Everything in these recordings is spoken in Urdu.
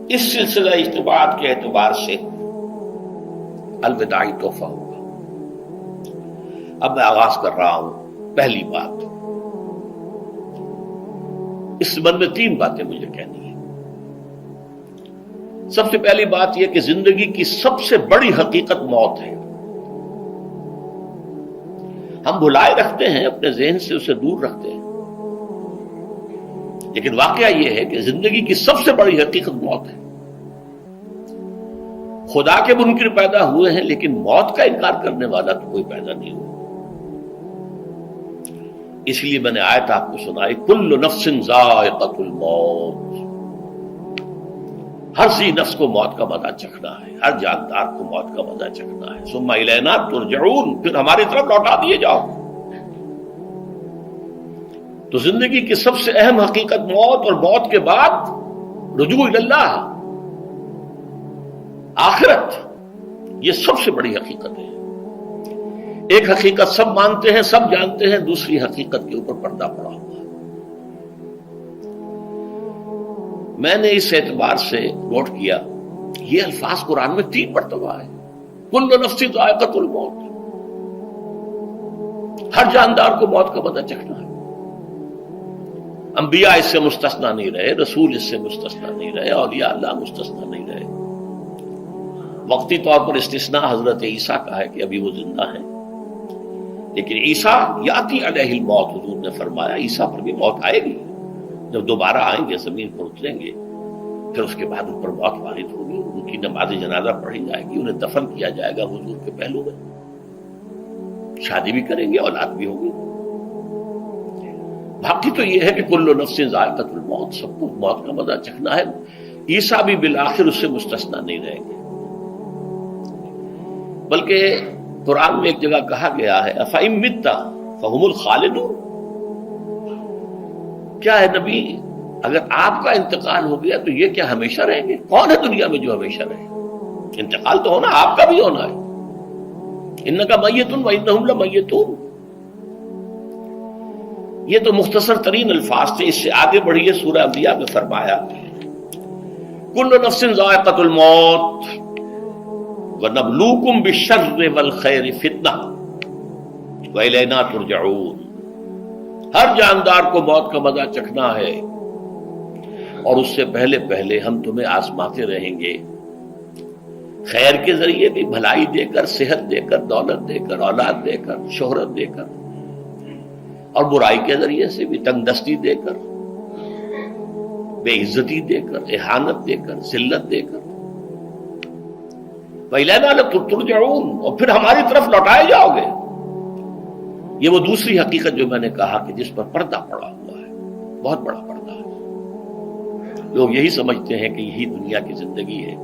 اس سلسلہ اجتماعات کے اعتبار سے الوداعی تحفہ ہوگا۔ اب میں آغاز کر رہا ہوں۔ پہلی بات، اس سبب میں 3 باتیں مجھے کہنی ہیں۔ سب سے پہلی بات یہ کہ زندگی کی سب سے بڑی حقیقت موت ہے۔ ہم بھلائے رکھتے ہیں، اپنے ذہن سے اسے دور رکھتے ہیں، لیکن واقعہ یہ ہے کہ زندگی کی سب سے بڑی حقیقت موت ہے۔ خدا کے منکر پیدا ہوئے ہیں، لیکن موت کا انکار کرنے والا تو کوئی پیدا نہیں ہوا۔ اس لیے میں نے آیت آپ کو سنائی، کل نفس ذائقۃ الموت، ہر ذی نفس کو موت کا مزہ چکھنا ہے، ہر جاندار کو موت کا مزہ چکھنا ہے۔ ثم الینا ترجعون، پھر ہماری طرف لوٹا دیے جاؤ۔ تو زندگی کی سب سے اہم حقیقت موت، اور موت کے بعد رجوع اللہ، آخرت، یہ سب سے بڑی حقیقت ہے۔ ایک حقیقت سب مانتے ہیں، سب جانتے ہیں، دوسری حقیقت کے اوپر پردہ پڑا ہوا ہے۔ میں نے اس اعتبار سے نوٹ کیا، یہ الفاظ قرآن میں 3 مرتبہ ہے، کل نفس ذائقۃ الموت، ہر جاندار کو موت کا مزہ چکھنا ہے۔ انبیاء اس سے مستثنا نہیں رہے، رسول اس سے مستثنا نہیں رہے، اولیاء اللہ مستثنا نہیں رہے۔ وقتی طور پر استثناء حضرت عیسیٰ کا ہے کہ ابھی وہ زندہ ہیں، لیکن عیسیٰ یاتی علیہ الموت، حضور نے فرمایا عیسیٰ پر بھی موت آئے گی، جب دوبارہ آئیں گے زمین پر اتریں گے، پھر اس کے بعد ان پر موت وارد ہوگی، ان کی نماز جنازہ پڑھی جائے گی، انہیں دفن کیا جائے گا حضور کے پہلو میں، شادی بھی کریں گے، اولاد بھی ہوگی۔ باقی تو یہ ہے کہ کل نفس ذائقۃ الموت، سب کو موت کا مزہ چکھنا ہے۔ عیسیٰ بھی بالآخر اس سے مستثنا نہیں رہیں گے، بلکہ قرآن میں ایک جگہ کہا گیا ہے أَفَإِن مِتَّ فَهُمُ الْخَالِدُونَ، کیا ہے نبی، اگر آپ کا انتقال ہو گیا تو یہ کیا ہمیشہ رہیں گے؟ کون ہے دنیا میں جو ہمیشہ رہے؟ انتقال تو ہونا، آپ کا بھی ہونا ہے۔ إِنَّكَ مَيِّتٌ وَإِنَّهُمْ لَمَيِّتُونَ، یہ تو مختصر ترین الفاظ تھے۔ اس سے آگے بڑھیے، سورہ انبیاء میں فرمایا کل نفس ذائقۃ الموت وَنَبْلُوكُمْ بِالشَّرِّ وَالْخَيْرِ فِتْنَةً وَإِلَيْنَا تُرْجَعُونَ، ہر جاندار کو موت کا مزہ چکھنا ہے، اور اس سے پہلے پہلے ہم تمہیں آزماتے رہیں گے، خیر کے ذریعے بھی، بھلائی دے کر، صحت دے کر، دولت دے کر، اولاد دے کر، شہرت دے کر، اور برائی کے ذریعے سے بھی، تنگ دستی دے کر، بے عزتی دے کر، اہانت دے کر، ذلت دے کر، وَإِلَيْنَا تُرْجَعُونَ، اور پھر ہماری طرف لوٹائے جاؤ گے۔ یہ وہ دوسری حقیقت جو میں نے کہا کہ جس پر پردہ پڑا ہوا ہے، بہت بڑا پردہ ہے۔ لوگ یہی سمجھتے ہیں کہ یہی دنیا کی زندگی ہے۔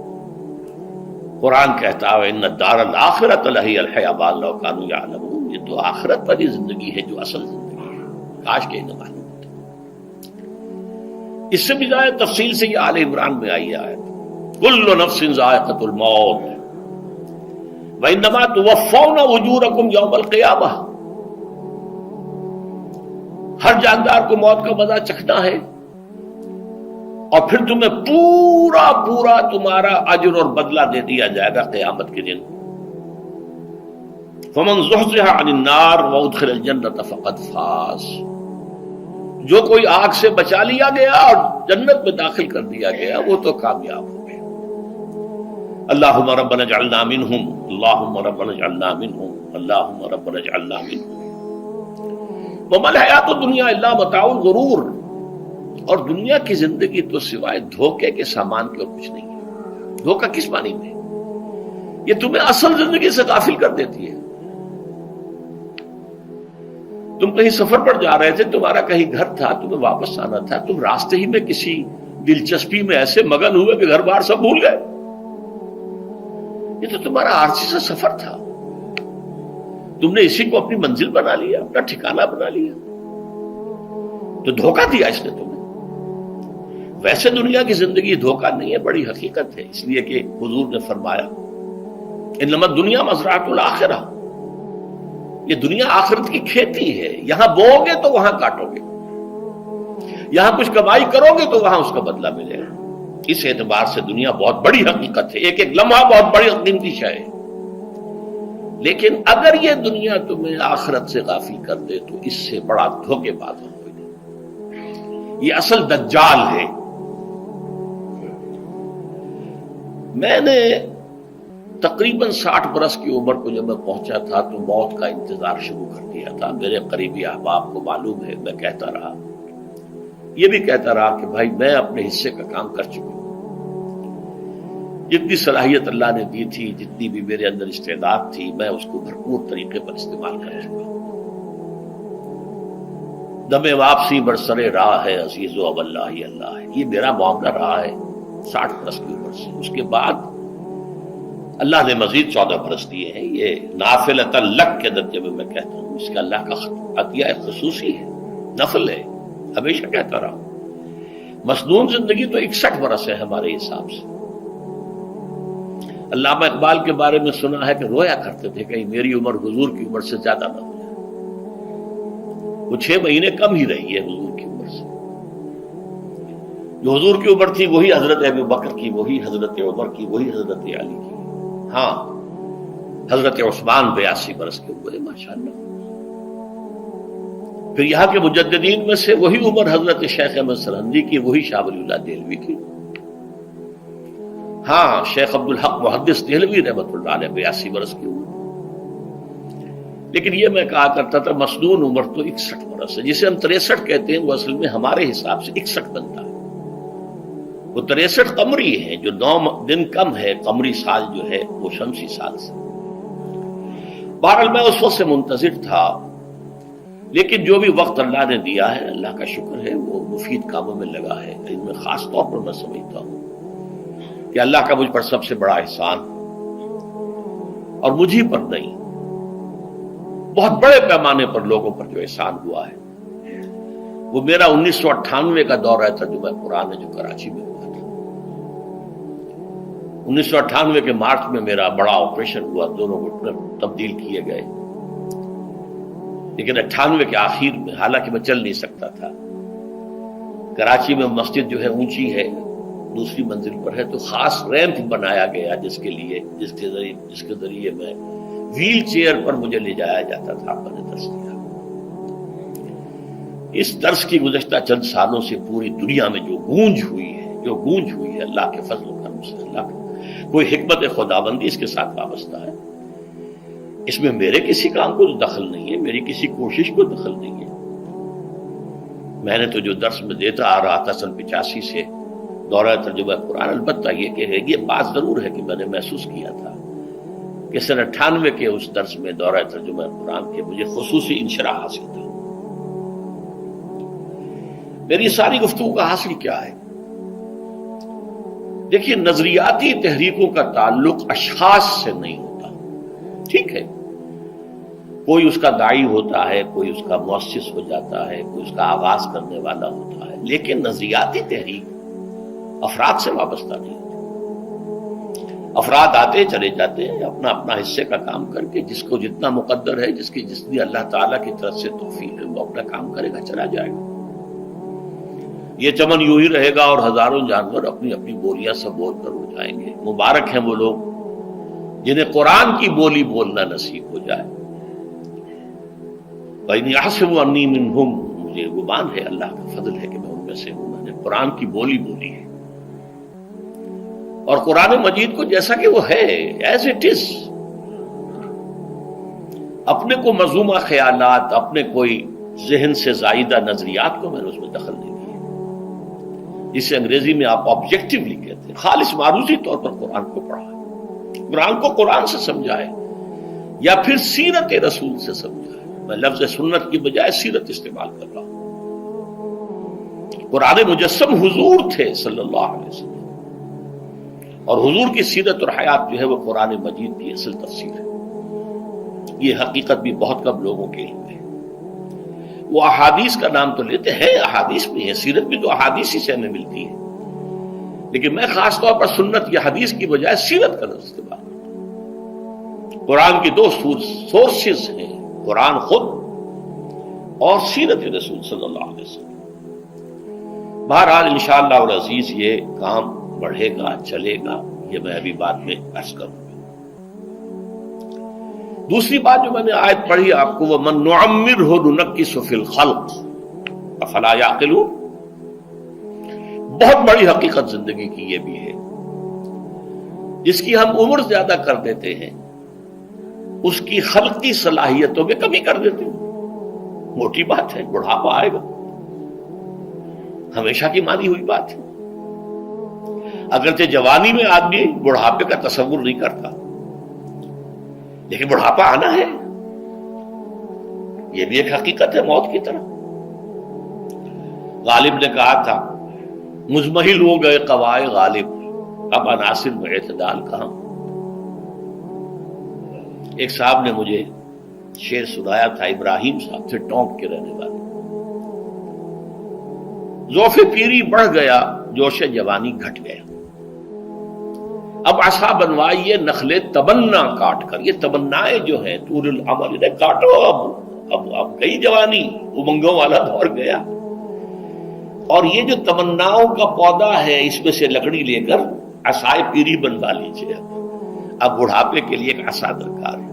قرآن کہتا ہے إِنَّ الدَّارَ الْآخِرَةَ لَهِيَ الْحَيَوَانُ لَوْ كَانُوا يَعْلَمُونَ، یہ تو آخرت والی زندگی ہے جو اصل زندگی ہے، کاش کہ انہیں معلوم ہوتا۔ اس سے بھی زیادہ تفصیل سے یہ آل عمران میں آئی آیت، كُلُّ نَفْسٍ ذَائِقَةُ الْمَوْتِ وَإِنَّمَا تُوَفَّوْنَ أُجُورَكُمْ يَوْمَ الْقِيَامَةِ، ہر جاندار کو موت کا مزہ چکھنا ہے، اور پھر تمہیں پورا پورا تمہارا اجر اور بدلہ دے دیا جائے گا قیامت کے دن۔ فَمَنْ زُحْزِحَ عَنِ النَّارِ وَأُدْخِلَ الْجَنَّةَ فَقَدْ فَازَ، جو کوئی آگ سے بچا لیا گیا اور جنت میں داخل کر دیا گیا وہ تو کامیاب ہو گیا۔ اللہم ربنا اجعلنا منہم، اللہم ربنا اجعلنا منہم، اللہم ربنا اجعلنا منہم۔ وَمَا الْحَيَاةُ الدُّنْيَا إِلَّا مَتَاعُ الْغُرُورِ، اور دنیا کی زندگی تو سوائے دھوکے کے سامان کے اور کچھ نہیں ہے۔ دھوکہ کس معنی میں؟ یہ تمہیں اصل زندگی سے غافل کر دیتی ہے۔ تم کہیں سفر پر جا رہے تھے، تمہارا کہیں گھر تھا، تمہیں واپس آنا تھا، تم راستے ہی میں کسی دلچسپی میں ایسے مگن ہوئے کہ گھر بار سب بھول گئے۔ یہ تو تمہارا عارضی سا سفر تھا، تم نے اسی کو اپنی منزل بنا لیا، اپنا ٹھکانہ بنا لیا، تو دھوکہ دیا اس نے تمہیں۔ ویسے دنیا کی زندگی دھوکہ نہیں ہے، بڑی حقیقت ہے، اس لیے کہ حضور نے فرمایا انما الدنیا مزرعۃ الآخرہ، یہ دنیا آخرت کی کھیتی ہے، یہاں بو گے تو وہاں کاٹو گے، یہاں کچھ کمائی کرو گے تو وہاں اس کا بدلہ ملے گا۔ اس اعتبار سے دنیا بہت بڑی حقیقت ہے، ایک ایک لمحہ بہت بڑی قیمتی شے ہے، لیکن اگر یہ دنیا تمہیں آخرت سے غافل کر دے تو اس سے بڑا دھوکے باز ہو کوئی نہیں۔ یہ اصل دجال ہے۔ میں نے تقریباً 60 برس کی عمر کو جب میں پہنچا تھا تو موت کا انتظار شروع کر دیا تھا۔ میرے قریبی احباب کو معلوم ہے، میں کہتا رہا، یہ بھی کہتا رہا کہ بھائی میں اپنے حصے کا کام کر چکا ہوں، جتنی صلاحیت اللہ نے دی تھی، جتنی بھی میرے اندر استعداد تھی، میں اس کو بھرپور طریقے پر استعمال کر چکا ہوں۔ دم واپسی برسرے راہ ہے عزیز و اب اللہ ہی اللہ ہے، یہ میرا معاملہ رہا ہے 60 برس کی عمر سے۔ اس کے بعد اللہ نے مزید 14 برس دیے ہیں۔ یہ نافلۃ لک کے درجے میں میں کہتا ہوں، اس کا اللہ کا عطیہ خصوصی ہے، نفل ہے، ہمیشہ کہتا رہا ہوں۔ مسنون زندگی تو 61 برس ہے ہمارے حساب سے۔ علامہ اقبال کے بارے میں سنا ہے کہ رویا کرتے تھے کہ میری عمر حضور کی عمر سے زیادہ نہ ہو جائے، وہ 6 مہینے کم ہی رہی ہے حضور کی عمر سے۔ جو حضور کی عمر تھی وہی حضرت ابو بکر کی، وہی حضرت عمر کی، وہی حضرت علی کی۔ ہاں، حضرت عثمان 82 برس کے ہوئے ماشاءاللہ۔ پھر یہاں کے مجددین میں سے وہی عمر حضرت شیخ احمد سرہندی کی، وہی شاہ ولی اللہ دہلوی کی۔ ہاں، شیخ عبدالحق محدث دہلوی رحمۃ اللہ علیہ 82 برس کی عمر۔ لیکن یہ میں کہا کرتا تھا مسنون عمر تو 61 برس ہے، جسے ہم 63 کہتے ہیں، وہ اصل میں ہمارے حساب سے 61 بنتا ہے۔ وہ 63 قمری ہے، جو 9 دن کم ہے، قمری سال جو ہے وہ شمسی سال سے۔ بہرحال میں اس وقت سے منتظر تھا، لیکن جو بھی وقت اللہ نے دیا ہے، اللہ کا شکر ہے، وہ مفید کاموں میں لگا ہے۔ ان میں خاص طور پر میں سمجھتا ہوں کہ اللہ کا مجھ پر سب سے بڑا احسان، اور مجھے پر نہیں، بہت بڑے پیمانے پر لوگوں پر جو احسان ہوا ہے، وہ میرا 1998 کا دورہ ترجمہ قرآن ہے جو کراچی میں ہوا تھا۔ 1998 کے مارچ میں میرا بڑا آپریشن ہوا، دونوں گھٹنے تبدیل کیے گئے، لیکن 98 کے آخر میں، حالانکہ میں چل نہیں سکتا تھا، کراچی میں مسجد جو ہے اونچی ہے، دوسری منزل پر ہے، تو خاص ریمپ بنایا گیا جس کے ذریعے میں ویل چیئر پر مجھے لے جایا جاتا تھا۔ میں نے درس دیا۔ اس درس کی گزشتہ چند سالوں سے پوری دنیا میں جو گونج ہوئی ہے اللہ کے فضل و کرم سے، اللہ کا کوئی حکمت خداوندی اس کے ساتھ وابستہ ہے۔ اس میں میرے کسی کام کو دخل نہیں ہے، میری کسی کوشش کو دخل نہیں ہے۔ میں نے تو جو درس میں دیتا آ رہا تھا سن 85 سے، دورہ ترجمہ قرآن، البتہ یہ بات ضرور ہے کہ میں نے محسوس کیا تھا کہ سن 98 کے اس درس میں دورہ ترجمہ قرآن کے مجھے خصوصی انشراح حاصل تھا۔ میری ساری گفتگو کا حاصل کیا ہے؟ دیکھیے، نظریاتی تحریکوں کا تعلق اشخاص سے نہیں ہوتا، ٹھیک ہے، کوئی اس کا داعی ہوتا ہے، کوئی اس کا مؤسس ہو جاتا ہے، کوئی اس کا آغاز کرنے والا ہوتا ہے، لیکن نظریاتی تحریک افراد سے وابستہ نہیں ہوتی۔ افراد آتے چلے جاتے ہیں اپنا اپنا حصے کا کام کر کے، جس کو جتنا مقدر ہے، جتنی اللہ تعالیٰ کی طرف سے توفیق ہے، وہ اپنا کام کرے گا، چلا جائے گا۔ یہ چمن یوں ہی رہے گا اور ہزاروں جانور اپنی اپنی بولیاں سے بول کر اڑ جائیں گے۔ مبارک ہیں وہ لوگ جنہیں قرآن کی بولی بولنا نصیب ہو جائے۔ وَإِنْ يَحْسَبُ أَنِّي مِنْهُمْ، مجھے گمان ہے، اللہ کا فضل ہے کہ میں ان میں سے ہوں، میں نے قرآن کی بولی بولی ہے، اور قرآن مجید کو جیسا کہ وہ ہے، ایز اٹ از، اپنے کو مذمومہ خیالات، اپنے کوئی ذہن سے زائدہ نظریات کو میں نے اس میں دخل نہیں دیا، جسے انگریزی میں آپ آبجیکٹیولی کہتے ہیں، خالص معروضی طور پر قرآن کو پڑھا، قرآن کو قرآن سے سمجھائے، یا پھر سیرت رسول سے سمجھائے۔ میں لفظ سنت کی بجائے سیرت استعمال کر رہا ہوں۔ قرآن مجسم حضور تھے صلی اللہ علیہ وسلم، اور حضور کی سیرت اور حیات جو ہے وہ قرآن مجید کی اصل تفسیر ہے۔ یہ حقیقت بھی بہت کم لوگوں کے علم ہے۔ وہ احادیث کا نام تو لیتے ہیں، احادیث بھی ہے، سیرت بھی تو احادیث ہی سے ہمیں ملتی ہے، لیکن میں خاص طور پر سنت یا حدیث کی بجائے سیرت کا لفظ استعمال کرتا ہوں۔ قرآن کی 2 سورسز ہیں، قرآن خود اور سیرت رسول صلی اللہ علیہ وسلم۔ بہرحال انشاءاللہ العزیز یہ کام بڑھے گا، چلے گا، یہ میں ابھی بعد میں عرض کروں گا۔ دوسری بات جو میں نے آیت پڑھی آپ کو، وَمَن نُعَمِّرْهُ نُنَكِّسْهُ فِي الْخَلْقِ أَفَلَا يَعْقِلُونَ، بہت بڑی حقیقت زندگی کی یہ بھی ہے، جس کی ہم عمر زیادہ کر دیتے ہیں اس کی خلقی صلاحیتوں میں کمی کر دیتے ہیں۔ موٹی بات ہے، بڑھاپا آئے گا، ہمیشہ کی مانی ہوئی بات ہے۔ اگرچہ جوانی میں آدمی بڑھاپے کا تصور نہیں کرتا، لیکن بڑھاپا آنا ہے، یہ بھی ایک حقیقت ہے موت کی طرح۔ غالب نے کہا تھا مزمحل ہو گئے قوائے غالب، اب عناصر میں اعتدال کہاں۔ ایک صاحب نے مجھے شعر سنایا تھا، ابراہیم صاحب تھے ٹونک کے رہنے والے، ذوف پیری بڑھ گیا جوش جوانی گھٹ گیا، اب عصا بنوائیے نخلے تمنا کاٹ کر۔ یہ تمنائیں جو ہیں طول العمر، انہیں کاٹو، اب گئی جوانی، امنگوں والا دور گیا، اور یہ جو تمناؤں کا پودا ہے اس میں سے لکڑی لے کر عصائے پیری بنوا لیجیے۔ اب بڑھاپے کے لیے ایک عصا درکار ہے۔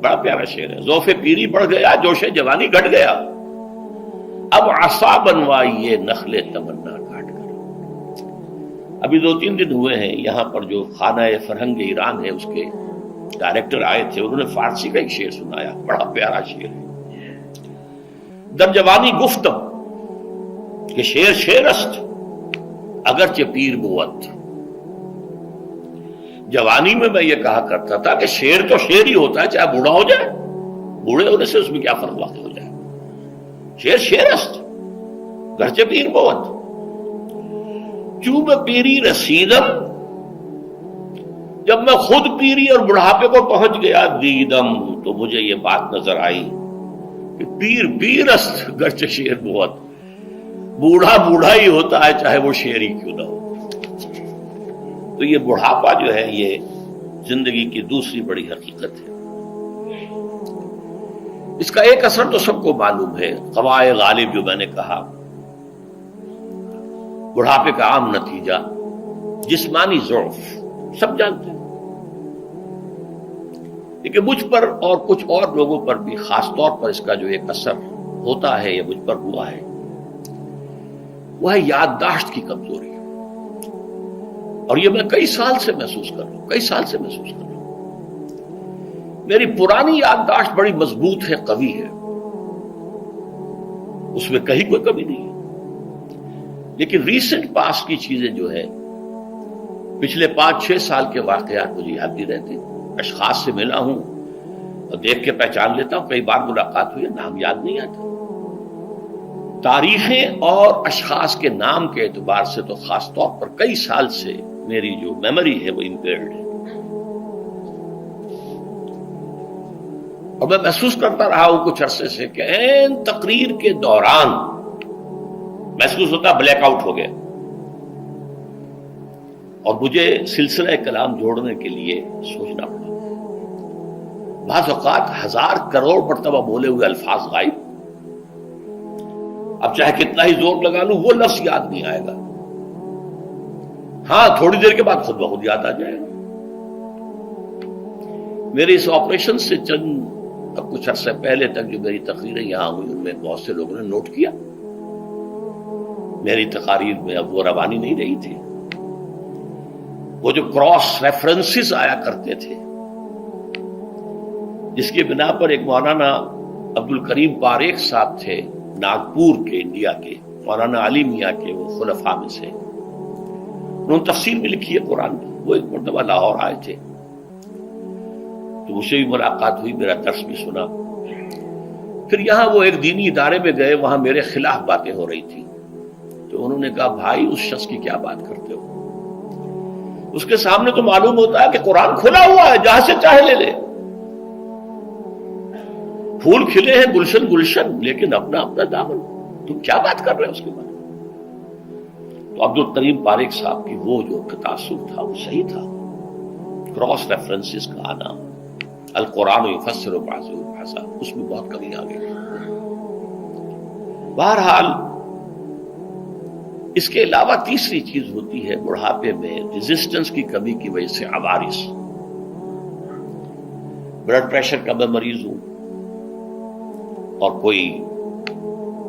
بڑا پیارا شعر ہے، ذوف پیری بڑھ گیا جوش جوانی گھٹ گیا، اب عصا بنوائیے نخل تمنا کاٹ کر۔ ابھی 2-3 دن ہوئے ہیں یہاں پر جو خانہ فرہنگ ایران ہے اس کے ڈائریکٹر آئے تھے، انہوں نے فارسی کا ایک شعر سنایا، بڑا پیارا شعر ہے۔ در جوانی گفتم کہ شعر شعر است اگرچہ پیر بود۔ جوانی میں میں یہ کہا کرتا تھا کہ شعر تو شعر ہی ہوتا ہے، چاہے بوڑھا ہو جائے، بوڑھے ہونے سے اس میں کیا فرق واقع ہو جائے، شعر شعر است گرچہ پیر بود۔ چوں میں پیری رسیدم، جب میں خود پیری اور بڑھاپے کو پہنچ گیا، دیدم تو مجھے یہ بات نظر آئی کہ پیر پیر است گرچہ شعر بود، بوڑھا بوڑھا ہی ہوتا ہے چاہے وہ شعر ہی کیوں نہ ہو۔ تو یہ بڑھاپا جو ہے یہ زندگی کی دوسری بڑی حقیقت ہے۔ اس کا ایک اثر تو سب کو معلوم ہے، قوائے غالب جو میں نے کہا، بڑھاپے کا عام نتیجہ جسمانی ضعف، سب جانتے ہیں، لیکن مجھ پر اور کچھ اور لوگوں پر بھی خاص طور پر اس کا جو ایک اثر ہوتا ہے، یہ مجھ پر ہوا ہے، وہ ہے یادداشت کی کمزوری۔ اور یہ میں کئی سال سے محسوس کر رہا ہوں، میری پرانی یادداشت بڑی مضبوط ہے، قوی ہے، اس میں کہیں کوئی کمی نہیں ہے، لیکن ریسنٹ پاس کی چیزیں جو ہے، پچھلے 5-6 سال کے واقعات مجھے یاد نہیں رہتے، اشخاص سے ملا ہوں اور دیکھ کے پہچان لیتا ہوں، کئی بار ملاقات ہوئی ہے، نام یاد نہیں آتا، تاریخیں اور اشخاص کے نام کے اعتبار سے تو خاص طور پر کئی سال سے میری جو میموری ہے وہ امپیئرڈ ہے، اور میں محسوس کرتا رہا ہوں کچھ عرصے سے کہ عین تقریر کے دوران محسوس ہوتا بلیک آؤٹ ہو گیا، اور مجھے سلسلہ کلام جوڑنے کے لیے سوچنا پڑا، بعض اوقات 1000 کروڑ مرتبہ بولے ہوئے الفاظ غائب، اب چاہے کتنا ہی زور لگا لوں وہ لفظ یاد نہیں آئے گا، ہاں تھوڑی دیر کے بعد خود بخود یاد آ جائے گا۔ میرے اس آپریشن سے اب کچھ عرصے پہلے تک جو میری تقریریں یہاں ہوئی ان میں بہت سے لوگوں نے نوٹ کیا، میری تقاریر میں اب وہ روانی نہیں رہی تھی، وہ جو کراس ریفرنسز آیا کرتے تھے، جس کی بنا پر ایک مولانا عبد الکریم پاریخ صاحب تھے ناگپور کے، انڈیا کے، مولانا علی میاں کے وہ خلفاء میں سے، انہوں نے تفسیر بھی لکھی ہے قرآن کی، وہ ایک مرتبہ لاہور آئے تھے تو مجھ سے بھی ملاقات ہوئی، میرا درس بھی سنا، پھر یہاں وہ ایک دینی ادارے میں گئے، وہاں میرے خلاف باتیں ہو رہی تھی، تو انہوں نے کہا بھائی اس شخص کی کیا بات کرتے ہو، اس کے سامنے تو معلوم ہوتا ہے کہ قرآن کھلا ہوا ہے، جہاں سے چاہے لے لے، پھول کھلے ہیں گلشن گلشن، لیکن اپنا اپنا دامن، تم کیا بات کر رہے ہیں اس کے بارے میں۔ تو عبد الکریم پاریخ صاحب کی وہ جو تاثر تھا وہ صحیح تھا، کراس ریفرنسز کا آنا، القرآن یفسر بعضہ بعضا، اس میں بہت کمی آ گئی۔ بہرحال اس کے علاوہ تیسری چیز ہوتی ہے بڑھاپے میں ریزسٹنس کی کمی کی وجہ سے عوارض. بلڈ پریشر کا میں مریض ہوں اور کوئی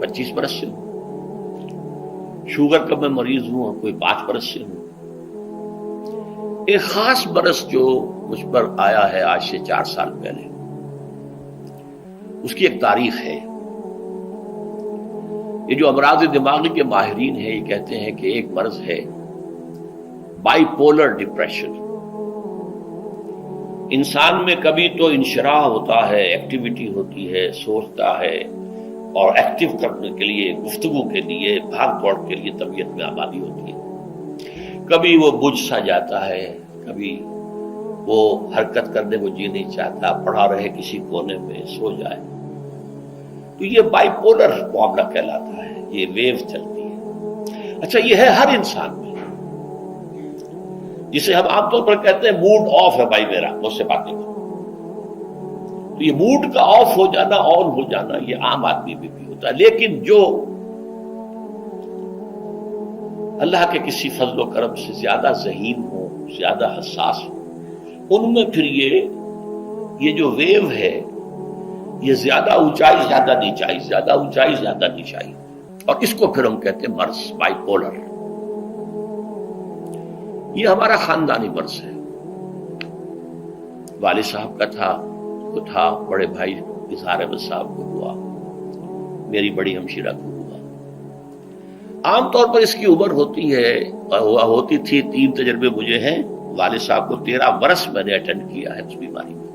25 برس سے ہوں، شوگر کا میں مریض ہوں اور کوئی 5 برس سے ہوں. ایک خاص برس جو مجھ پر آیا ہے آج سے 4 سال پہلے، اس کی ایک تاریخ ہے. یہ جو امراض دماغی کے ماہرین ہیں یہ کہتے ہیں کہ ایک مرض ہے بائی پولر ڈپریشن. انسان میں کبھی تو انشراح ہوتا ہے، ایکٹیویٹی ہوتی ہے، سوچتا ہے اور ایکٹیو کرنے کے لیے، گفتگو کے لیے، بھاگ دوڑ کے لیے طبیعت میں آبادی ہوتی ہے. کبھی وہ بجھ سا جاتا ہے، کبھی وہ حرکت کرنے کو جی نہیں چاہتا، پڑا رہے کسی کونے میں، سو جائے. تو یہ بائی پولر معاملہ کہلاتا ہے، یہ ویو چلتی ہے. اچھا یہ ہے ہر انسان میں، جسے ہم عام طور پر کہتے ہیں موڈ آف ہے بھائی میرا، مجھ سے باتیں کرو. تو یہ موڈ کا آف ہو جانا، آن ہو جانا، یہ عام آدمی میں بھی ہوتا ہے. لیکن جو اللہ کے کسی فضل و کرم سے زیادہ ذہین ہو، زیادہ حساس ہو، ان میں پھر یہ جو ویو ہے یہ زیادہ اونچائی زیادہ نیچائی، زیادہ اونچائی زیادہ نیچائی، اور اس کو پھر ہم کہتے ہیں مرض، بائی پولر. یہ ہمارا خاندانی مرض ہے. والد صاحب کا تھا، بڑے بھائی اظہار احمد صاحب کو ہوا، میری بڑی ہمشیرہ کو ہوا. عام طور پر اس کی عمر ہوتی تھی 3 تجربے مجھے ہیں. والد صاحب کو 13 برس میں نے اٹینڈ کیا ہے اس بیماری میں،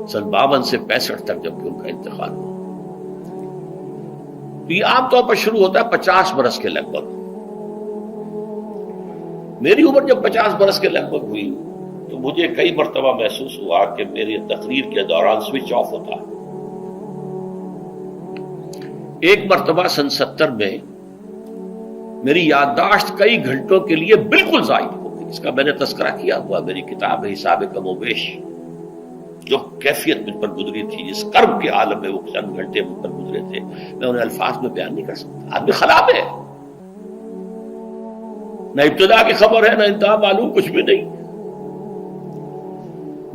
سن 52 سے 65 تک جب کہ ان کا انتقال ہوا. تو یہ عام طور پر شروع ہوتا ہے 50 برس کے لگ بھگ. میری عمر جب 50 برس کے لگ بھگ ہوئی تو مجھے کئی مرتبہ محسوس ہوا کہ میری تقریر کے دوران سوئچ آف ہوتا ہے. ایک مرتبہ سن 70 میں میری یادداشت کئی گھنٹوں کے لیے بالکل ضائع ہو گئی. اس کا میں نے تذکرہ کیا ہوا، میری کتاب ہے حساب کم و بیش. جو کیفیت مجھ پر گزری تھی، جس کرب کے عالم میں وہ چند گھنٹے مجھ پر گزرے تھے، میں انہیں الفاظ میں بیان نہیں کر سکتا. آدمی خراب ہے، نہ ابتدا کی خبر ہے نہ انتہا معلوم، کچھ بھی نہیں.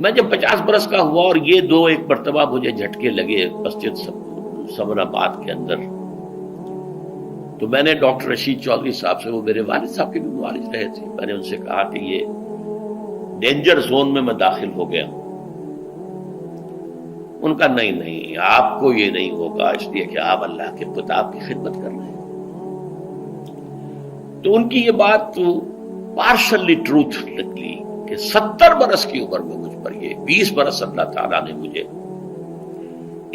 میں جب 50 برس کا ہوا اور یہ ایک مرتبہ مجھے جھٹکے لگے مسجد سمن آباد کے اندر، تو میں نے ڈاکٹر رشید چودھری صاحب سے، وہ میرے والد صاحب کے بھی معالج رہے تھے، میں نے ان سے کہا کہ یہ ڈینجر زون میں داخل ہو گیا ہوں. ان کا نہیں، آپ کو یہ نہیں ہوگا، اس لیے کہ آپ اللہ کے کتاب کی خدمت کر رہے ہیں. تو ان کی یہ بات پارشلی ٹروتھ نکلی کہ 70 برس کی عمر میں مجھ پر یہ 20 برس اللہ تعالیٰ نے مجھے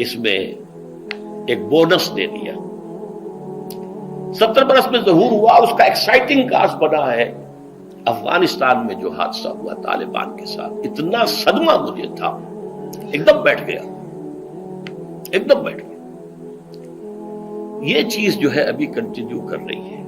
اس میں ایک بونس دے دیا. 70 برس میں ظہور ہوا. اس کا ایکسائٹنگ کاز بنا ہے افغانستان میں جو حادثہ ہوا طالبان کے ساتھ. اتنا صدمہ مجھے تھا، ایک دم بیٹھ گیا. یہ چیز جو ہے ابھی کنٹینیو کر رہی ہے.